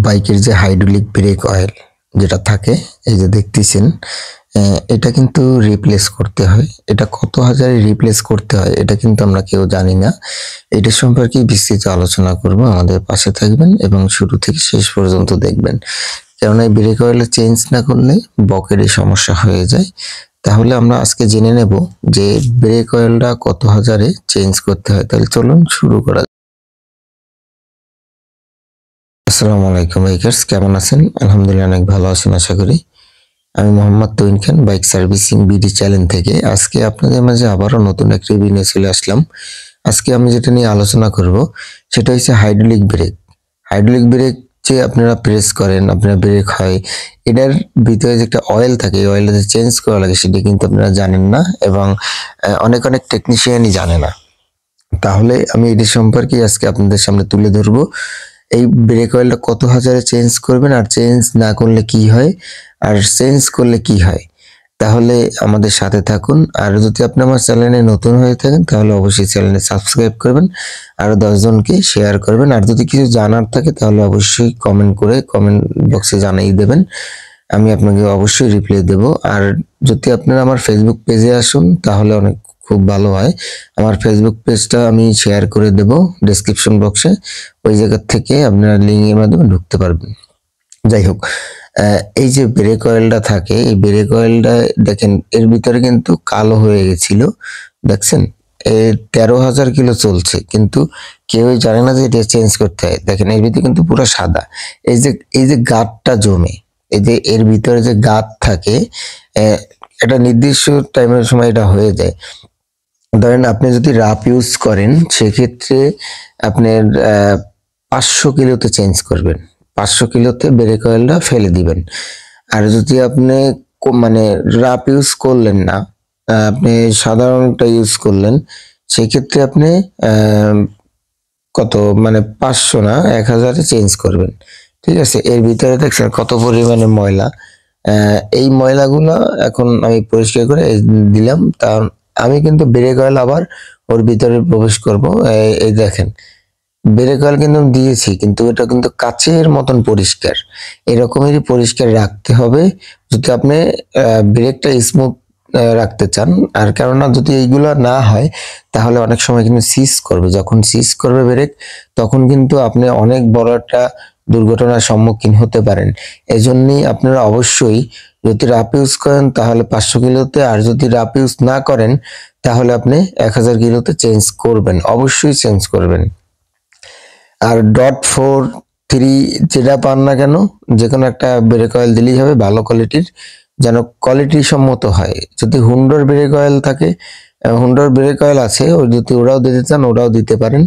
বাইকের যে hydraulic break oil যেটা থাকে, এই যে দেখতেছেন, এটা কিন্তু রিপ্লেস করতে হয়। এটা কত হাজারে রিপ্লেস করতে হয় এটা কিন্তু আমরা কেউ জানি না। এটা সম্পর্কে বিস্তৃত আলোচনা করব, আমাদের পাশে থাকবেন এবং শুরু থেকে শেষ পর্যন্ত দেখবেন। কারণ এই ব্রেক অয়েল চেঞ্জ না করলে বকেরই সমস্যা হয়ে যায়। তাহলে আমরা আজকে জেনে নেব যে ব্রেক অয়েলটা কত হাজারে চেঞ্জ করতে হয়। তাহলে চলুন শুরু করা। আসসালামু আলাইকুম বাইকার্স, কেমন আছেন? আলহামদুলিল্লাহ অনেক ভালো আছেন আশা করি। আমি মোহাম্মদ তৌহিন খান, বাইক সার্ভিসিং বিডি চ্যানেল থেকে আজকে আপনাদের মাঝে আবারও নতুন একটা রিভিউ নিয়ে চলে আসলাম। আজকে আমি যেটা নিয়ে আলোচনা করব সেটা হচ্ছে হাইড্রোলিক ব্রেক। হাইড্রোলিক ব্রেক যে আপনারা প্রেস করেন, আপনার ব্রেক হয়, এটার ভিতরে যে একটা অয়েল থাকে, এই অয়েলটা যে চেঞ্জ করা লাগে সেটা কিন্তু আপনারা জানেন না এবং অনেক টেকনিশিয়ানই জানে না। তাহলে আমি এটি সম্পর্কে আজকে আপনাদের সামনে তুলে ধরবো। এই ব্রেক অয়েলটা কত হাজারে চেঞ্জ করবেন, আর চেঞ্জ না করলে কি হয়, আর চেঞ্জ করলে কি হয়। তাহলে আমাদের সাথে থাকুন। আর যদি আপনি আমার চ্যানেলে নতুন হয়ে থাকেন তাহলে অবশ্যই চ্যানেলে সাবস্ক্রাইব করবেন, আরো 10 জনকে শেয়ার করবেন। আর যদি কিছু জানার থাকে তাহলে অবশ্যই কমেন্ট করে কমেন্ট বক্সে জানিয়ে দেবেন, আমি আপনাকে অবশ্যই রিপ্লাই দেব। আর যদি আপনারা আমার ফেসবুক পেজে আসুন তাহলে অনেক খুব ভালো হয়। আমার ফেসবুক পেজটা আমি শেয়ার করে দেব ডেসক্রিপশন বক্সে, ওই জায়গা থেকে আপনারা লিঙ্কের মাধ্যমে ঢুকতে পারবেন। যাই হোক, এই যে ব্রেক অয়েলটা থাকে, এই ব্রেক অয়েলটা দেখেন এর ভিতরে কিন্তু কালো হয়ে গেছিল, দেখছেন? 13,000 কিলো চলছে, কিন্তু কেউই জানে না যে এটা চেঞ্জ করতে হয়। দেখেন এর ভিতরে কিন্তু পুরো সাদা। এই যে গাঁটটা জমে, এই যে এর ভিতরে যে গাঁট থাকে, একটা নির্দিষ্ট টাইমের সময় এটা হয়ে যায়। ধরেন আপনি যদি রাপ ইউজ করেন সেক্ষেত্রে আপনার 500 কিলোতে চেঞ্জ করবেন, 500 কিলোতে ব্রেক অয়েলটা ফেলে দিবেন। আর যদি আপনি মানে রাপ ইউজ করলেন না, আপনি সাধারণটা ইউজ করলেন, সেক্ষেত্রে আপনি কত মানে 500 না 1000-এ চেঞ্জ করবেন। ঠিক আছে? এর ভিতরে দেখছেন কত পরিমাণে ময়লা। এই ময়লাগুলো এখন আমি পরিষ্কার করে দিলাম। তা আমি কিন্তু ব্রেক অয়েল আবার ওর ভিতরে প্রবেশ করব। এই দেখেন ব্রেক অয়েল কিন্তু দিয়েছি, কিন্তু এটা কিন্তু কাচের মতন পরিষ্কার। এরকমেরই পরিষ্কার রাখতে হবে যদি আপনি ব্রেকটা স্মুথ রাখতে চান। আর কেননা যদি এইগুলো না হয় তাহলে অনেক সময় কিন্তু সিজ করবে। যখন সিজ করবে ব্রেক, তখন কিন্তু আপনি অনেক বড় একটা দুর্ঘটনার সম্মুখীন হতে পারেন। এজন্যই আপনারা অবশ্যই যদি রাপ ইউজ করেন তাহলে 500 কিলোতে, আর যদি রাপ ইউজ না করেন তাহলে আপনি 1000 কিলোতে চেঞ্জ করবেন, অবশ্যই চেঞ্জ করবেন। আর .43 যেটা পান না কেন, যে কোনো একটা ব্রেক অয়েল দিলেই হবে ভালো কোয়ালিটির, যেন কোয়ালিটি সম্মত হয়। যদি হুন্ডার ব্রেক অয়েল থাকে, হুন্ডার ব্রেক অয়েল আছে, ওই যদি ওরাও দিতে চান ওরাও দিতে পারেন।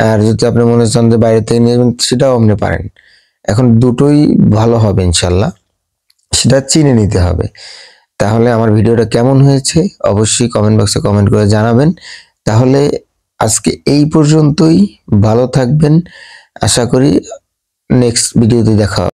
আর যদি আপনি মনে চান যে বাইরে থেকে নিয়ে যাবেন সেটাও আপনি পারেন। এখন দুটোই ভালো হবে ইনশাল্লাহ, সেটা চিনে নিতে হবে। তাহলে আমার ভিডিওটা কেমন হয়েছে অবশ্যই কমেন্ট বক্সে কমেন্ট করে জানাবেন। তাহলে আজকে এই পর্যন্তই, ভালো থাকবেন। আশা করি নেক্সট ভিডিওতে দেখা হবে।